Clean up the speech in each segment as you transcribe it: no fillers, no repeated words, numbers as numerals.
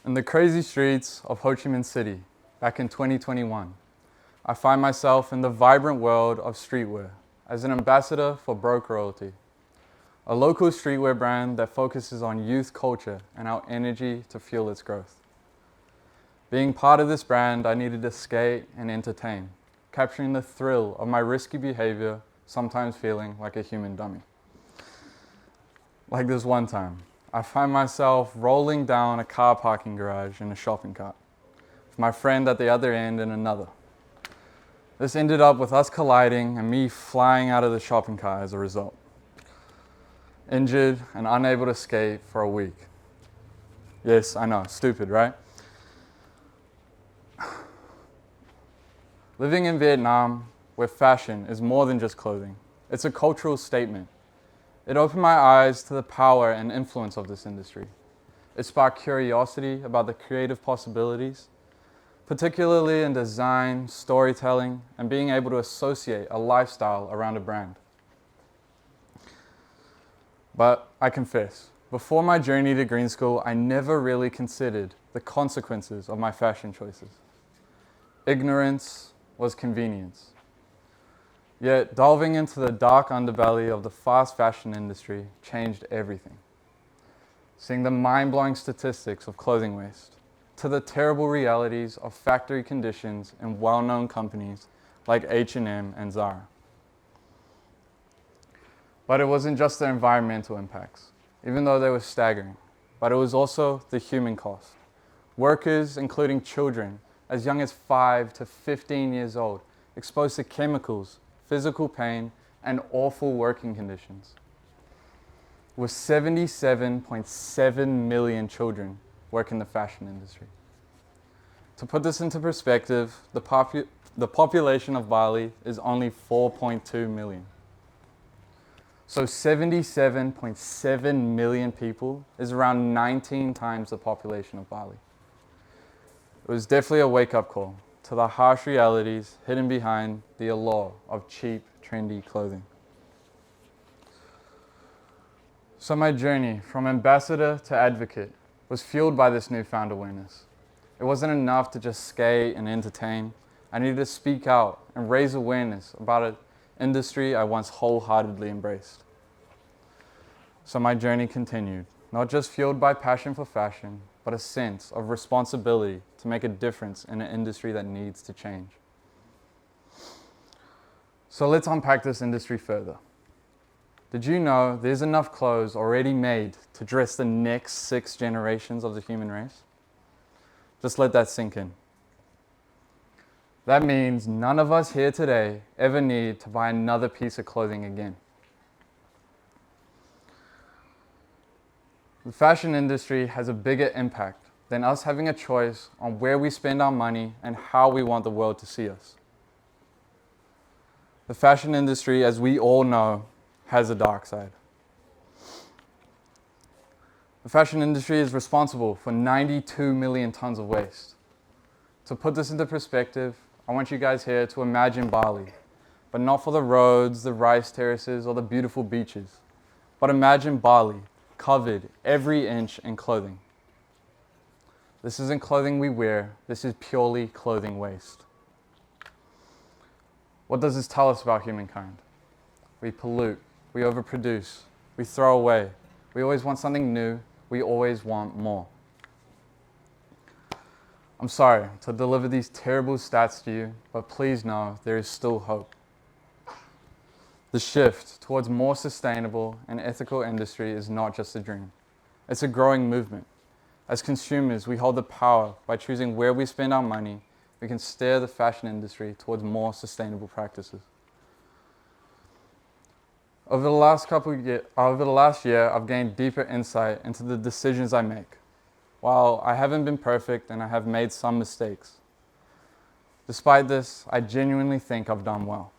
In the crazy streets of Ho Chi Minh City, back in 2021, I find myself in the vibrant world of streetwear as an ambassador for Broke Royalty, a local streetwear brand that focuses on youth culture and our energy to fuel its growth. Being part of this brand, I needed to skate and entertain, capturing the thrill of my risky behavior, sometimes feeling like a human dummy. Like this one time, I find myself rolling down a car parking garage in a shopping cart, with my friend at the other end in another. This ended up with us colliding and me flying out of the shopping cart as a result. Injured and unable to skate for a week. Yes, I know, stupid, right? Living in Vietnam, where fashion is more than just clothing, it's a cultural statement. It opened my eyes to the power and influence of this industry. It sparked curiosity about the creative possibilities, particularly in design, storytelling, and being able to associate a lifestyle around a brand. But I confess, before my journey to green school, I never really considered the consequences of my fashion choices. Ignorance was convenience. Yet delving into the dark underbelly of the fast fashion industry changed everything. Seeing the mind-blowing statistics of clothing waste, to the terrible realities of factory conditions in well-known companies like H&M and Zara. But it wasn't just the environmental impacts, even though they were staggering, but it was also the human cost. Workers, including children, as young as 5 to 15 years old, exposed to chemicals, physical pain, and awful working conditions. With 77.7 million children work in the fashion industry. To put this into perspective, the population of Bali is only 4.2 million. So 77.7 million people is around 19 times the population of Bali. It was definitely a wake-up call to the harsh realities hidden behind the allure of cheap, trendy clothing. So my journey from ambassador to advocate was fueled by this newfound awareness. It wasn't enough to just skate and entertain. I needed to speak out and raise awareness about an industry I once wholeheartedly embraced. So my journey continued, not just fueled by passion for fashion, but a sense of responsibility to make a difference in an industry that needs to change. So let's unpack this industry further. Did you know there's enough clothes already made to dress the next 6 generations of the human race? Just let that sink in. That means none of us here today ever need to buy another piece of clothing again. The fashion industry has a bigger impact than us having a choice on where we spend our money and how we want the world to see us. The fashion industry, as we all know, has a dark side. The fashion industry is responsible for 92 million tons of waste. To put this into perspective, I want you guys here to imagine Bali, but not for the roads, the rice terraces, or the beautiful beaches, but imagine Bali covered every inch in clothing. This isn't clothing we wear, this is purely clothing waste. What does this tell us about humankind? We pollute, we overproduce, we throw away, we always want something new, we always want more. I'm sorry to deliver these terrible stats to you, but please know there is still hope. The shift towards more sustainable and ethical industry is not just a dream. It's a growing movement. As consumers, we hold the power. By choosing where we spend our money, we can steer the fashion industry towards more sustainable practices. Over the last year, I've gained deeper insight into the decisions I make. While I haven't been perfect and I have made some mistakes, despite this, I genuinely think I've done well.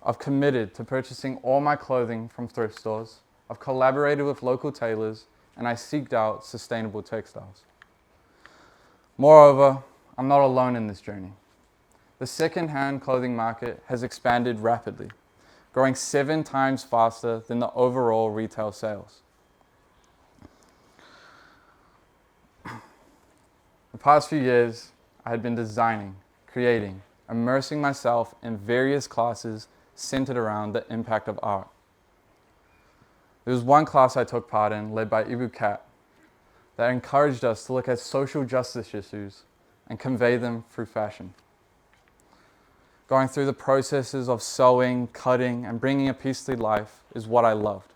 I've committed to purchasing all my clothing from thrift stores. I've collaborated with local tailors, and I seeked out sustainable textiles. Moreover, I'm not alone in this journey. The second-hand clothing market has expanded rapidly, growing 7 times faster than the overall retail sales. past few years, I had been designing, creating, immersing myself in various classes centered around the impact of art. There was one class I took part in, led by Ibu Kat, that encouraged us to look at social justice issues and convey them through fashion. Going through the processes of sewing, cutting, and bringing a piece to life is what I loved.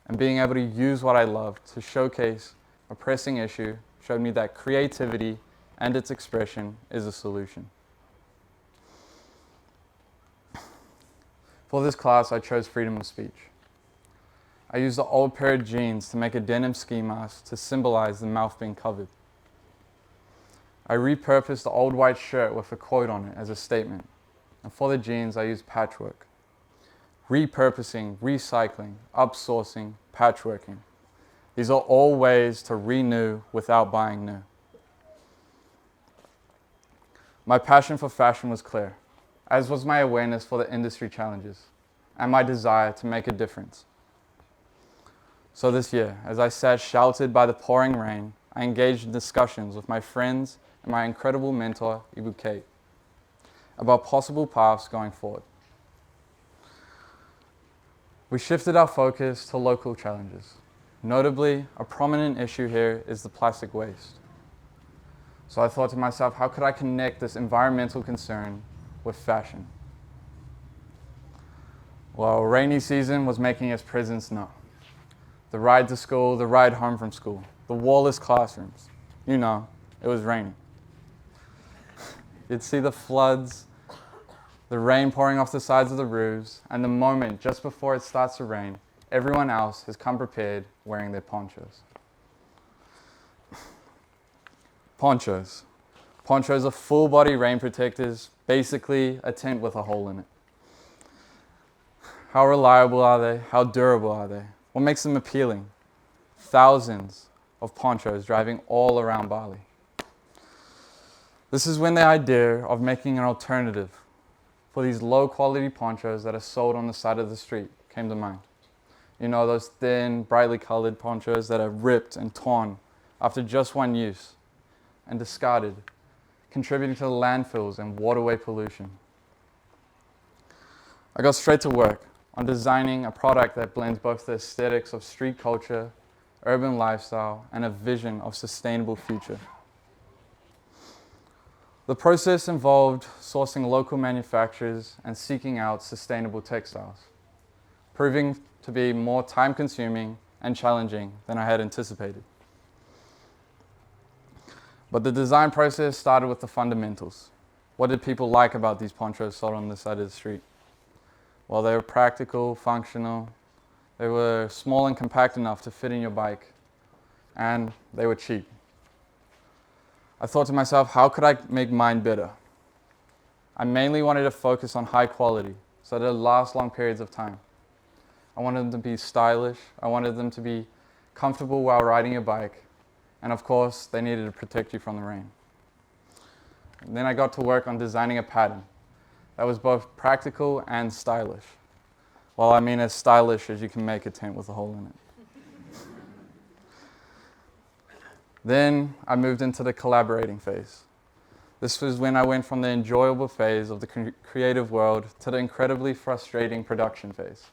And being able to use what I loved to showcase a pressing issue showed me that creativity and its expression is a solution. For this class, I chose freedom of speech. I used the old pair of jeans to make a denim ski mask to symbolize the mouth being covered. I repurposed the old white shirt with a quote on it as a statement. And for the jeans, I used patchwork. Repurposing, recycling, upsourcing, patchworking. These are all ways to renew without buying new. My passion for fashion was clear, as was my awareness for the industry challenges and my desire to make a difference. So this year, as I sat sheltered by the pouring rain, I engaged in discussions with my friends and my incredible mentor, Ibu Kate, about possible paths going forward. We shifted our focus to local challenges. Notably, a prominent issue here is the plastic waste. So I thought to myself, how could I connect this environmental concern with fashion? Well, rainy season was making its presence known. The ride to school, the ride home from school, the wall-less classrooms. You know, it was raining. You'd see the floods, the rain pouring off the sides of the roofs, and the moment just before it starts to rain, everyone else has come prepared wearing their ponchos. Ponchos. Ponchos are full-body rain protectors, basically a tent with a hole in it. How reliable are they? How durable are they? What makes them appealing? Thousands of ponchos driving all around Bali. This is when the idea of making an alternative for these low-quality ponchos that are sold on the side of the street came to mind. You know, those thin, brightly colored ponchos that are ripped and torn after just one use and discarded, contributing to the landfills and waterway pollution. I got straight to work on designing a product that blends both the aesthetics of street culture, urban lifestyle, and a vision of sustainable future. The process involved sourcing local manufacturers and seeking out sustainable textiles, proving to be more time-consuming and challenging than I had anticipated. But the design process started with the fundamentals. What did people like about these ponchos sold on the side of the street? Well, they were practical, functional, they were small and compact enough to fit in your bike, and they were cheap. I thought to myself, how could I make mine better? I mainly wanted to focus on high quality, so they'd last long periods of time. I wanted them to be stylish, I wanted them to be comfortable while riding your bike, and of course, they needed to protect you from the rain. And then I got to work on designing a pattern that was both practical and stylish. Well, I mean as stylish as you can make a tent with a hole in it. Then I moved into the collaborating phase. This was when I went from the enjoyable phase of the creative world to the incredibly frustrating production phase.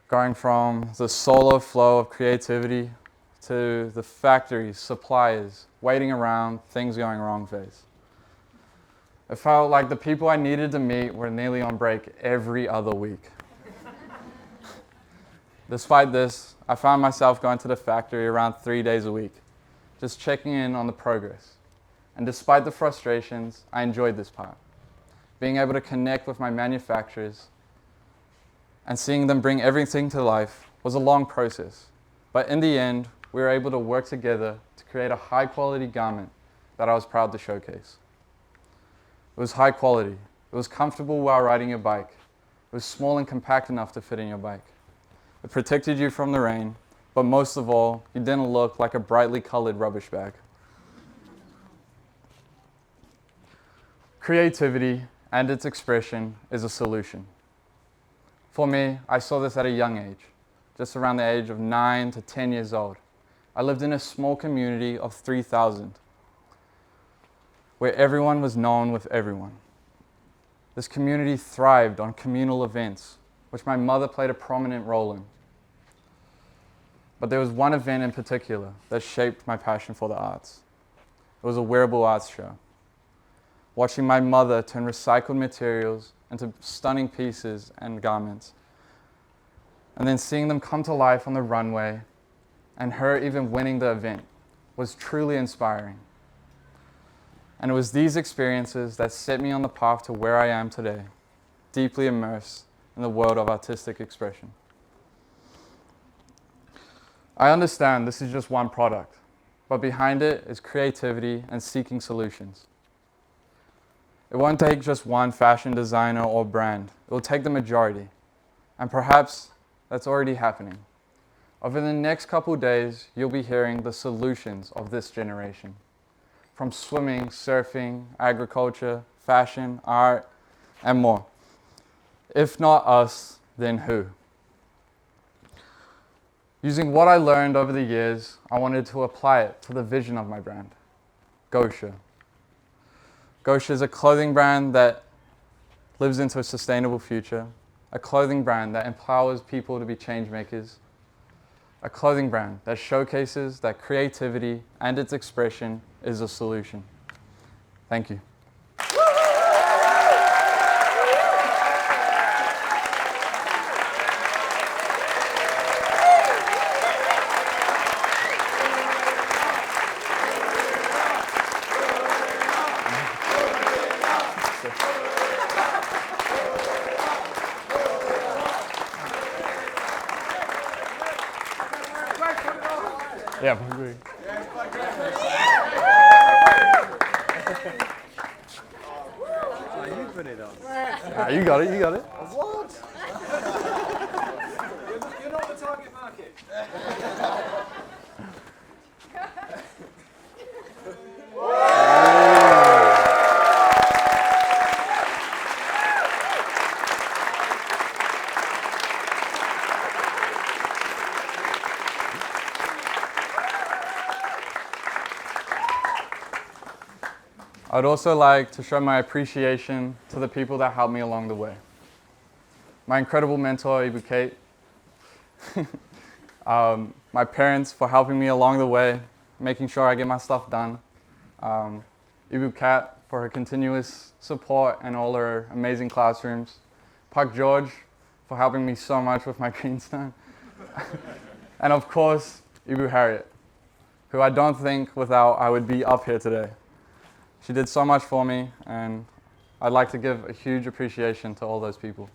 Going from the solo flow of creativity to the factories, suppliers, waiting around, things going wrong phase. It felt like the people I needed to meet were nearly on break every other week. Despite this, I found myself going to the factory around 3 days a week, just checking in on the progress. And despite the frustrations, I enjoyed this part. Being able to connect with my manufacturers and seeing them bring everything to life was a long process. But in the end, we were able to work together to create a high-quality garment that I was proud to showcase. It was high quality. It was comfortable while riding your bike. It was small and compact enough to fit in your bike. It protected you from the rain, but most of all, you didn't look like a brightly colored rubbish bag. Creativity and its expression is a solution. For me, I saw this at a young age, just around the age of 9 to 10 years old, I lived in a small community of 3,000, where everyone was known with everyone. This community thrived on communal events, which my mother played a prominent role in. But there was one event in particular that shaped my passion for the arts. It was a wearable arts show. Watching my mother turn recycled materials into stunning pieces and garments, and then seeing them come to life on the runway, and her even winning the event, was truly inspiring. And it was these experiences that set me on the path to where I am today, deeply immersed in the world of artistic expression. I understand this is just one product, but behind it is creativity and seeking solutions. It won't take just one fashion designer or brand. It will take the majority. And perhaps that's already happening. Over the next couple days, you'll be hearing the solutions of this generation. From swimming, surfing, agriculture, fashion, art, and more. If not us, then who? Using what I learned over the years, I wanted to apply it to the vision of my brand, Gosha. Gosha is a clothing brand that lives into a sustainable future, a clothing brand that empowers people to be change makers, a clothing brand that showcases that creativity and its expression is a solution. Thank you. Yeah, probably. You put it on. You got it, you got it. What? You're not the target market. I'd also like to show my appreciation to the people that helped me along the way. My incredible mentor, Ibu Kate. My parents for helping me along the way, making sure I get my stuff done. Ibu Kat for her continuous support and all her amazing classrooms. Park George for helping me so much with my Greenstone. And of course, Ibu Harriet, who I don't think without I would be up here today. She did so much for me, and I'd like to give a huge appreciation to all those people.